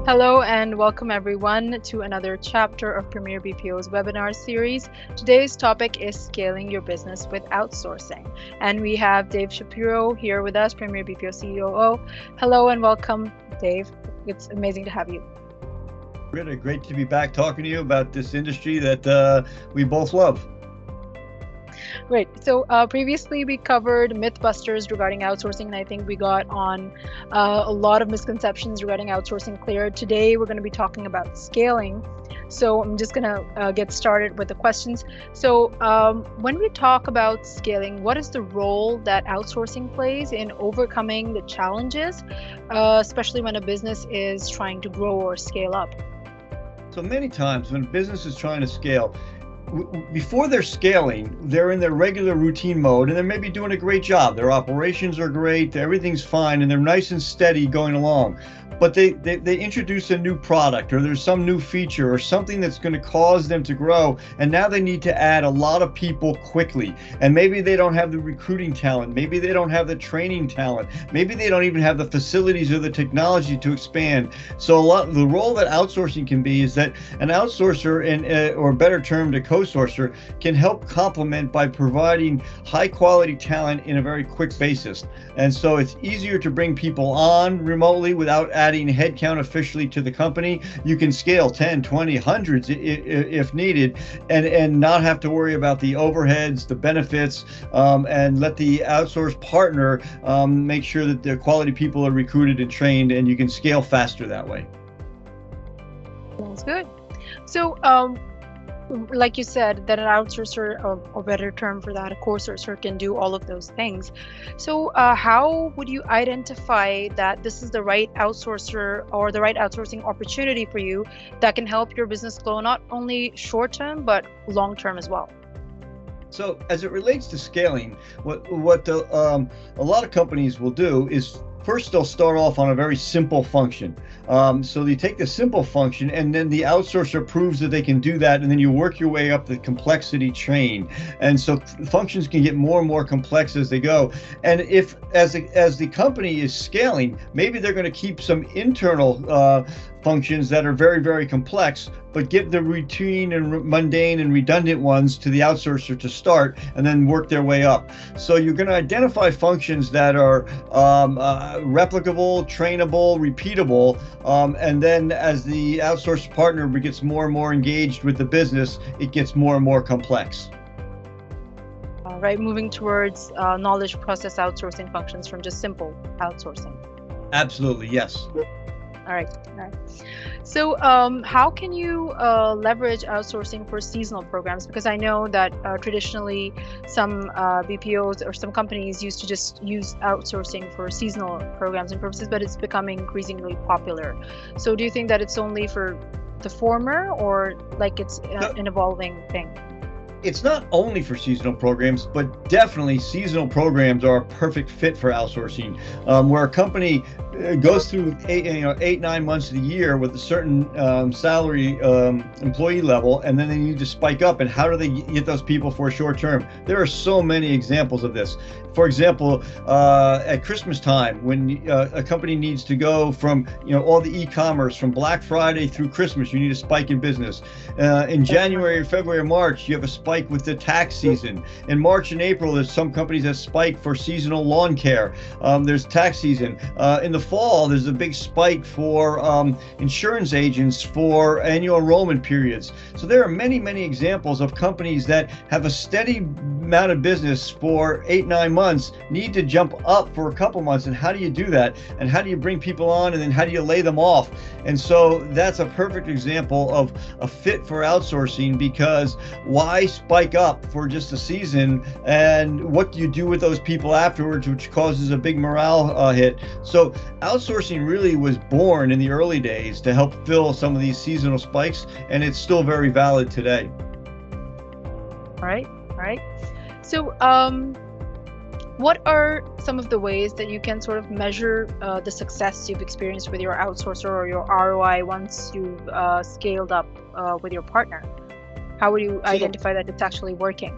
Hello and welcome everyone to another chapter of Premier BPO's webinar series. Today's topic is scaling your business with outsourcing. And we have Dave Shapiro here with us, Premier BPO COO. Hello and welcome, Dave. It's amazing to have you. Really great to be back talking to you about this industry that we both love. Great. So previously we covered mythbusters regarding outsourcing, and I think we got on a lot of misconceptions regarding outsourcing cleared. Today we're going to be talking about scaling. So I'm just going to get started with the questions. So when we talk about scaling, what is the role that outsourcing plays in overcoming the challenges, especially when a business is trying to grow or scale up? So many times when a business is trying to scale, before they're scaling, they're in their regular routine mode and they're maybe doing a great job. Their operations are great, everything's fine, and they're nice and steady going along. But they introduce a new product, or there's some new feature or something that's going to cause them to grow, and now they need to add a lot of people quickly. And maybe they don't have the recruiting talent, maybe they don't have the training talent, maybe they don't even have the facilities or the technology to expand. So the role that outsourcing can be is that an outsourcer, or better termed a co-sourcer, can help complement by providing high quality talent in a very quick basis. And so it's easier to bring people on remotely without adding headcount officially to the company. You can scale 10, 20, hundreds if needed, and not have to worry about the overheads, the benefits, and let the outsourced partner make sure that the quality people are recruited and trained, and you can scale faster that way. Sounds good. So like you said, that an outsourcer, or better term for that, a co-sourcer, can do all of those things. So how would you identify that this is the right outsourcer or the right outsourcing opportunity for you that can help your business grow not only short term but long term as well? So as it relates to scaling, what a lot of companies will do is first they'll start off on a very simple function. So they take the simple function, and then the outsourcer proves that they can do that, and then you work your way up the complexity chain. And so functions can get more and more complex as they go. And if as the company is scaling, maybe they're going to keep some internal functions that are very, very complex, but give the routine and mundane and redundant ones to the outsourcer to start, and then work their way up. So you're going to identify functions that are replicable, trainable, repeatable, and then as the outsourced partner gets more and more engaged with the business, it gets more and more complex. All right, moving towards knowledge process outsourcing functions from just simple outsourcing. Absolutely, yes. All right. So how can you leverage outsourcing for seasonal programs? Because I know that traditionally some BPOs or some companies used to just use outsourcing for seasonal programs and purposes, but it's becoming increasingly popular. So do you think that it's only for the former, or like it's an evolving thing? It's not only for seasonal programs, but definitely seasonal programs are a perfect fit for outsourcing, where a company goes through 8-9 months of the year with a certain salary employee level, and then they need to spike up. And how do they get those people for a short term? There are so many examples of this. For example, at Christmas time, when a company needs to go from all the e-commerce from Black Friday through Christmas, you need a spike in business. In January, February, March, you have a spike with the tax season. In March and April, there's some companies that spike for seasonal lawn care. There's tax season. In the fall, there's a big spike for insurance agents for annual enrollment periods. So there are many, many examples of companies that have a steady amount of business for 8-9 months, need to jump up for a couple months. And how do you do that? And how do you bring people on? And then how do you lay them off? And so that's a perfect example of a fit for outsourcing, because why spike up for just a season, and what do you do with those people afterwards, which causes a big morale hit? So outsourcing really was born in the early days to help fill some of these seasonal spikes, and it's still very valid today. All right. So what are some of the ways that you can sort of measure the success you've experienced with your outsourcer, or your ROI once you've scaled up with your partner? How would you identify that it's actually working?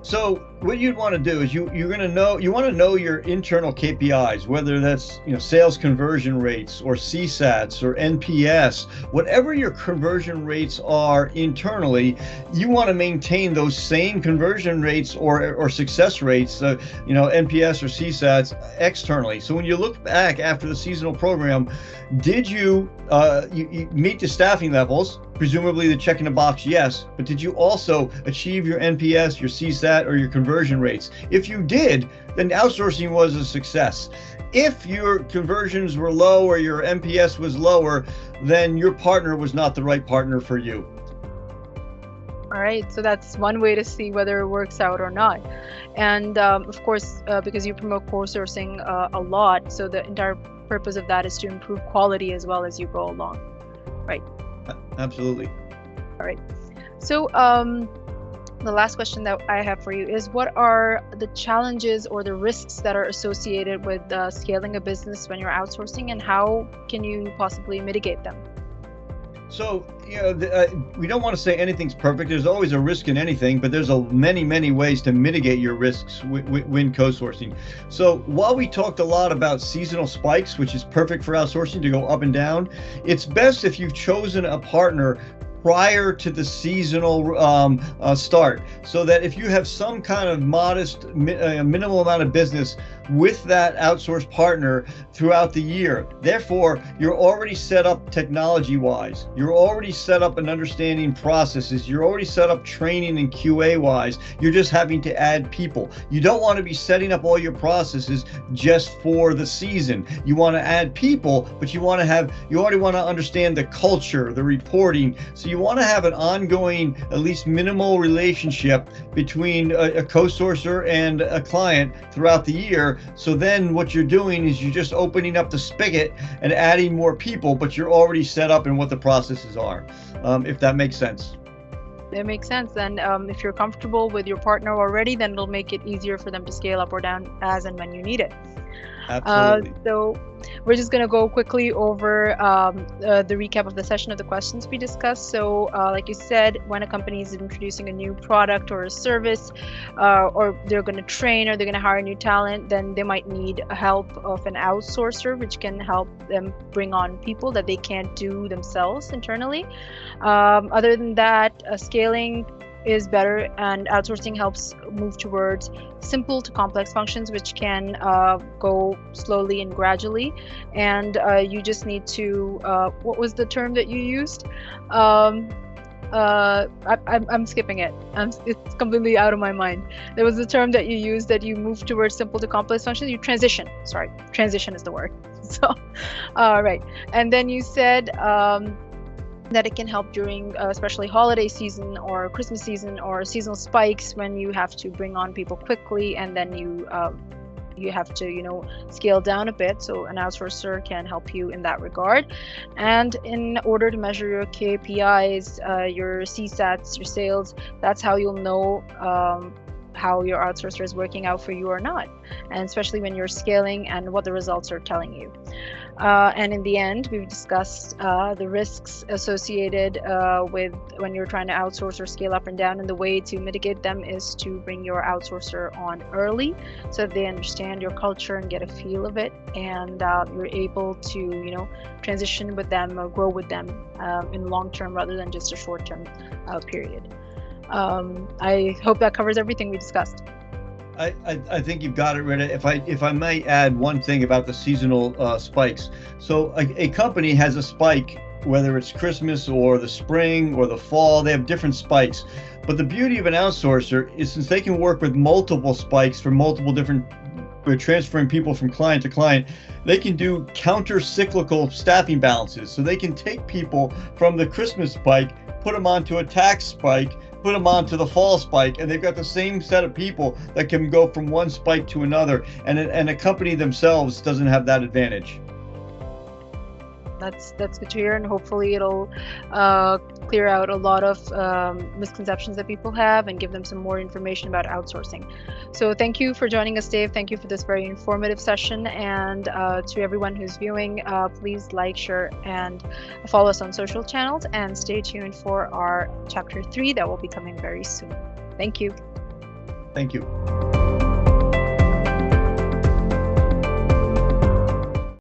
So what you'd want to do is you want to know your internal KPIs, whether that's sales conversion rates or CSATs or NPS, whatever your conversion rates are internally. You want to maintain those same conversion rates or success rates, NPS or CSATs externally. So when you look back after the seasonal program, did you meet the staffing levels? Presumably the check in the box, yes, but did you also achieve your NPS, your CSAT, or your conversion rates? If you did, then outsourcing was a success. If your conversions were low or your NPS was lower, then your partner was not the right partner for you. All right, so that's one way to see whether it works out or not. And of course, because you promote co-sourcing a lot, so the entire purpose of that is to improve quality as well as you go along, right? Absolutely. All right. So the last question that I have for you is, what are the challenges or the risks that are associated with scaling a business when you're outsourcing, and how can you possibly mitigate them? So, we don't want to say anything's perfect. There's always a risk in anything, but there's many ways to mitigate your risks when co-sourcing. So while we talked a lot about seasonal spikes, which is perfect for outsourcing to go up and down, it's best if you've chosen a partner prior to the seasonal start, so that if you have some kind of modest minimal amount of business with that outsourced partner throughout the year, therefore you're already set up technology wise, you're already set up and understanding processes, you're already set up training and QA wise, you're just having to add people. You don't want to be setting up all your processes just for the season. You want to add people, but you already want to understand the culture, the reporting. So you want to have an ongoing, at least minimal relationship between a co-sourcer and a client throughout the year. So then what you're doing is you're just opening up the spigot and adding more people, but you're already set up in what the processes are, if that makes sense. It makes sense. And if you're comfortable with your partner already, then it'll make it easier for them to scale up or down as and when you need it. Absolutely. So we're just going to go quickly over the recap of the session of the questions we discussed. So like you said, when a company is introducing a new product or a service, or they're going to train or they're going to hire new talent, then they might need help of an outsourcer, which can help them bring on people that they can't do themselves internally. Other than that, scaling is better, and outsourcing helps move towards simple to complex functions, which can go slowly and gradually. And you just need to, what was the term that you used? I'm skipping it. It's completely out of my mind. There was a term that you used that you move towards simple to complex functions. You transition. Sorry, transition is the word. So, right. And then you said that it can help during especially holiday season or Christmas season or seasonal spikes, when you have to bring on people quickly, and then you have to scale down a bit. So an outsourcer can help you in that regard. And in order to measure your KPIs, your CSATs, your sales, that's how you'll know how your outsourcer is working out for you or not, and especially when you're scaling and what the results are telling you. And in the end, we've discussed the risks associated with when you're trying to outsource or scale up and down, and the way to mitigate them is to bring your outsourcer on early so that they understand your culture and get a feel of it, and you're able to transition with them or grow with them in long term rather than just a short term period. I hope that covers everything we discussed. I think you've got it, Rita. If I might add one thing about the seasonal spikes. So a company has a spike, whether it's Christmas or the spring or the fall, they have different spikes. But the beauty of an outsourcer is, since they can work with multiple spikes for multiple different, transferring people from client to client, they can do counter-cyclical staffing balances. So they can take people from the Christmas spike, put them onto a tax spike, put them onto the fall spike, and they've got the same set of people that can go from one spike to another, and a company themselves doesn't have that advantage. That's good to hear, and hopefully it'll clear out a lot of misconceptions that people have and give them some more information about outsourcing. So thank you for joining us, Dave. Thank you for this very informative session, and to everyone who's viewing, please like, share, and follow us on social channels, and stay tuned for our chapter 3 that will be coming very soon. Thank you. Thank you.